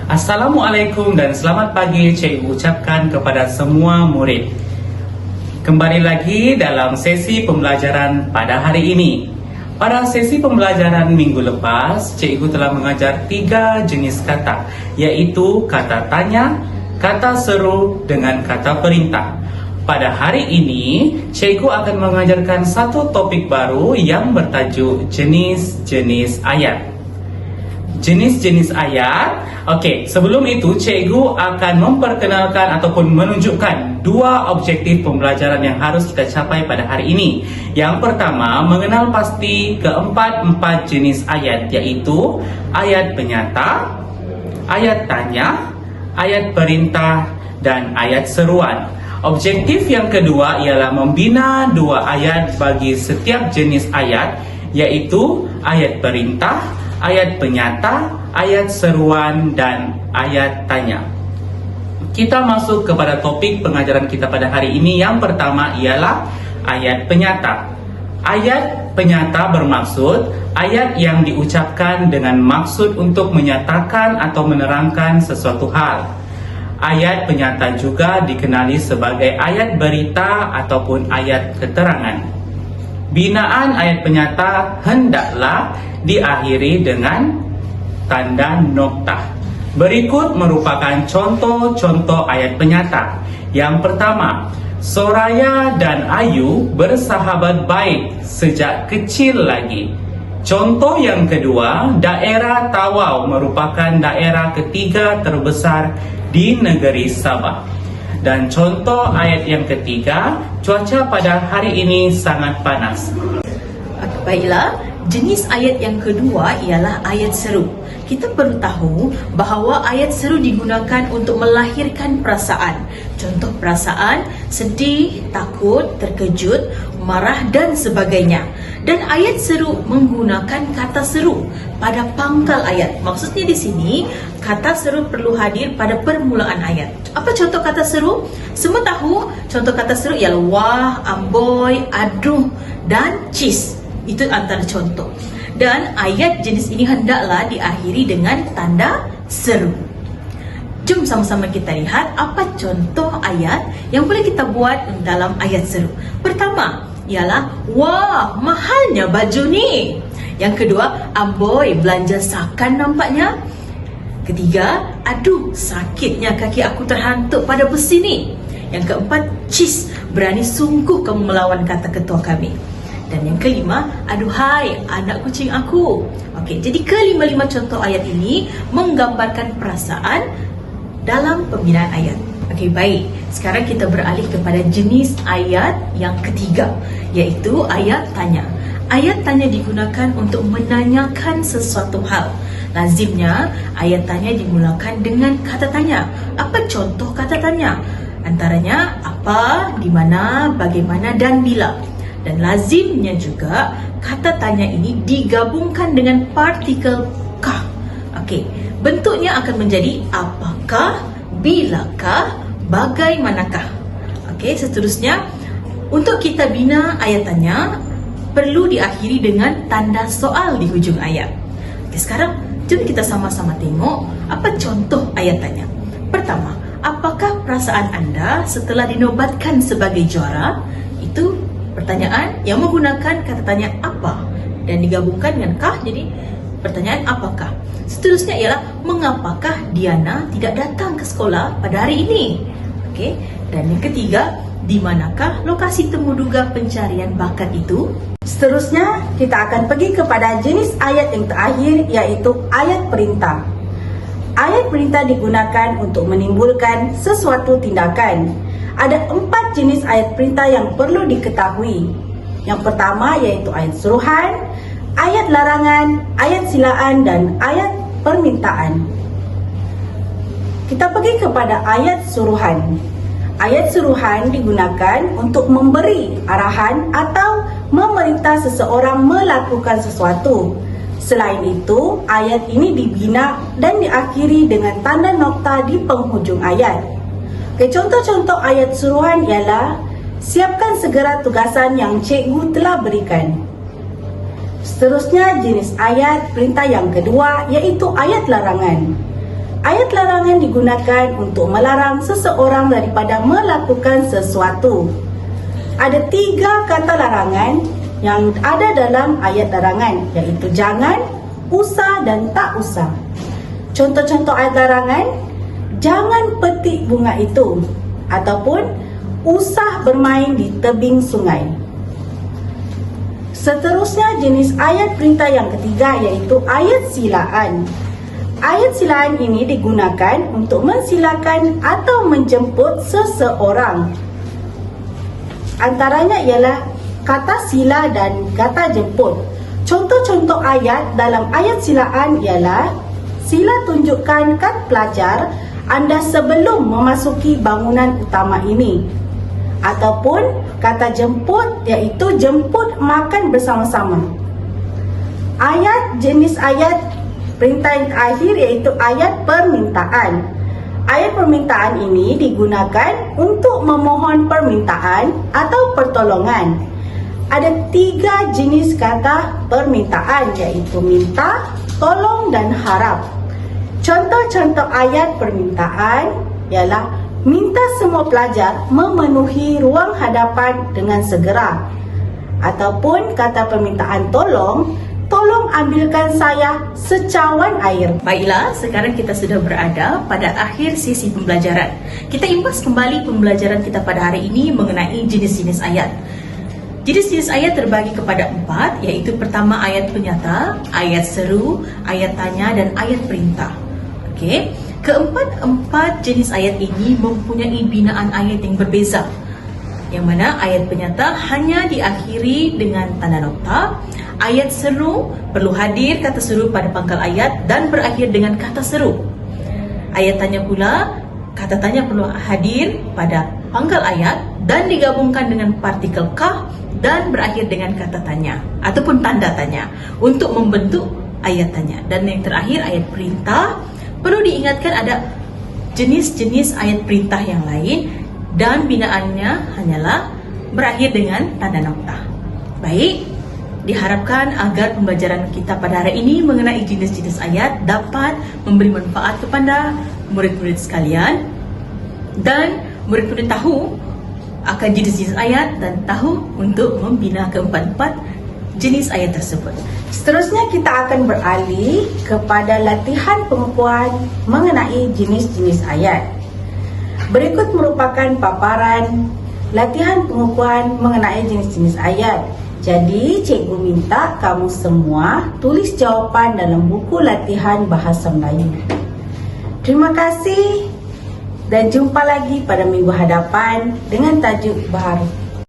Assalamualaikum dan selamat pagi cikgu ucapkan kepada semua murid. Kembali lagi dalam sesi pembelajaran pada hari ini. Pada sesi pembelajaran minggu lepas, cikgu telah mengajar 3 jenis kata, iaitu kata tanya, kata seru dengan kata perintah. Pada hari ini, cikgu akan mengajarkan satu topik baru yang bertajuk jenis-jenis ayat. Jenis-jenis ayat. Okey, sebelum itu cikgu akan memperkenalkan ataupun menunjukkan 2 objektif pembelajaran yang harus kita capai pada hari ini. Yang pertama, mengenal pasti keempat-empat jenis ayat, iaitu ayat penyata, ayat tanya, ayat perintah dan ayat seruan. Objektif yang kedua ialah membina 2 ayat bagi setiap jenis ayat, iaitu ayat perintah, ayat penyata, ayat seruan dan ayat tanya. Kita masuk kepada topik pengajaran kita pada hari ini. Yang pertama ialah ayat penyata. Ayat penyata bermaksud ayat yang diucapkan dengan maksud untuk menyatakan atau menerangkan sesuatu hal. Ayat penyata juga dikenali sebagai ayat berita ataupun ayat keterangan. Binaan ayat penyata hendaklah diakhiri dengan tanda noktah. Berikut merupakan contoh-contoh ayat penyata. Yang pertama, Soraya dan Ayu bersahabat baik sejak kecil lagi. Contoh yang kedua, daerah Tawau merupakan daerah ketiga terbesar di negeri Sabah. Dan contoh ayat yang ketiga, cuaca pada hari ini sangat panas. Baiklah, jenis ayat yang kedua ialah ayat seru. Kita perlu tahu bahawa ayat seru digunakan untuk melahirkan perasaan. Contoh perasaan sedih, takut, terkejut, marah dan sebagainya. Dan ayat seru menggunakan kata seru pada pangkal ayat. Maksudnya di sini kata seru perlu hadir pada permulaan ayat. Apa contoh kata seru? Semua tahu contoh kata seru ialah wah, amboi, aduh dan cis. Itu antara contoh. Dan ayat jenis ini hendaklah diakhiri dengan tanda seru. Jom sama-sama kita lihat apa contoh ayat yang boleh kita buat dalam ayat seru. Pertama ialah wah, mahalnya baju ni. Yang kedua, amboi, belanja sakan nampaknya. Ketiga, aduh, sakitnya kaki aku terhantuk pada besi ni. Yang keempat, cis, berani sungguh kamu melawan kata ketua kami. Dan yang kelima, aduhai, anak kucing aku. Okey, jadi kelima-lima contoh ayat ini menggambarkan perasaan dalam pembinaan ayat. Okey, baik. Sekarang kita beralih kepada jenis ayat yang ketiga, iaitu ayat tanya. Ayat tanya digunakan untuk menanyakan sesuatu hal. Lazimnya, ayat tanya dimulakan dengan kata tanya. Apa contoh kata tanya? Antaranya apa, di mana, bagaimana dan bila. Dan lazimnya juga kata tanya ini digabungkan dengan partikel kah. Okey, bentuknya akan menjadi apakah, bilakah, bagaimanakah. Okey, seterusnya untuk kita bina ayat tanya perlu diakhiri dengan tanda soal di hujung ayat. Okey, sekarang jom kita sama-sama tengok apa contoh ayat tanya. Pertama, apakah perasaan anda setelah dinobatkan sebagai juara? Itu pertanyaan yang menggunakan kata tanya apa dan digabungkan dengan kah, jadi pertanyaan apakah. Seterusnya ialah mengapakah Diana tidak datang ke sekolah pada hari ini. Okey, dan yang ketiga, di manakah lokasi temu duga pencarian bakat itu. Seterusnya kita akan pergi kepada jenis ayat yang terakhir, iaitu ayat perintah. Ayat perintah digunakan untuk menimbulkan sesuatu tindakan. Ada 4 jenis ayat perintah yang perlu diketahui. Yang pertama iaitu ayat suruhan, ayat larangan, ayat silaan dan ayat permintaan. Kita pergi kepada ayat suruhan. Ayat suruhan digunakan untuk memberi arahan atau memerintah seseorang melakukan sesuatu. Selain itu, ayat ini dibina dan diakhiri dengan tanda nokta di penghujung ayat. Contoh-contoh ayat suruhan ialah siapkan segera tugasan yang cikgu telah berikan. Seterusnya jenis ayat perintah yang kedua iaitu ayat larangan. Ayat larangan digunakan untuk melarang seseorang daripada melakukan sesuatu. Ada 3 kata larangan yang ada dalam ayat larangan, iaitu jangan, usah dan tak usah. Contoh-contoh ayat larangan, jangan petik bunga itu, ataupun usah bermain di tebing sungai. Seterusnya jenis ayat perintah yang ketiga, iaitu ayat silaan. Ayat silaan ini digunakan untuk mensilakan atau menjemput seseorang. Antaranya ialah kata sila dan kata jemput. Contoh-contoh ayat dalam ayat silaan ialah sila tunjukkan kad pelajar anda sebelum memasuki bangunan utama ini. Ataupun kata jemput iaitu jemput makan bersama-sama. Jenis ayat perintah yang terakhir iaitu ayat permintaan. Ayat permintaan ini digunakan untuk memohon permintaan atau pertolongan. Ada 3 jenis kata permintaan, iaitu minta, tolong dan harap. Contoh-contoh ayat permintaan ialah minta semua pelajar memenuhi ruang hadapan dengan segera. Ataupun kata permintaan tolong ambilkan saya secawan air. Baiklah, sekarang kita sudah berada pada akhir sesi pembelajaran. Kita impas kembali pembelajaran kita pada hari ini mengenai jenis-jenis ayat. Jenis-jenis ayat terbagi kepada 4, iaitu pertama ayat penyata, ayat seru, ayat tanya dan ayat perintah. Okey, keempat jenis ayat ini mempunyai binaan ayat yang berbeza. Yang mana ayat penyata hanya diakhiri dengan tanda nokta, ayat seru perlu hadir kata seru pada pangkal ayat dan berakhir dengan kata seru. Ayat tanya pula, kata tanya perlu hadir pada pangkal ayat dan digabungkan dengan partikel kah dan berakhir dengan kata tanya ataupun tanda tanya untuk membentuk ayat tanya. Dan yang terakhir ayat perintah, perlu diingatkan ada jenis-jenis ayat perintah yang lain dan binaannya hanyalah berakhir dengan tanda nokta. Baik, diharapkan agar pembelajaran kita pada hari ini mengenai jenis-jenis ayat dapat memberi manfaat kepada murid-murid sekalian dan murid-murid tahu akan jenis-jenis ayat dan tahu untuk membina keempat-empat jenis ayat tersebut. Seterusnya kita akan beralih kepada latihan pengukuhan mengenai jenis-jenis ayat. Berikut merupakan paparan latihan pengukuhan mengenai jenis-jenis ayat. Jadi, cikgu minta kamu semua tulis jawapan dalam buku latihan bahasa Melayu. Terima kasih dan jumpa lagi pada minggu hadapan dengan tajuk baharu.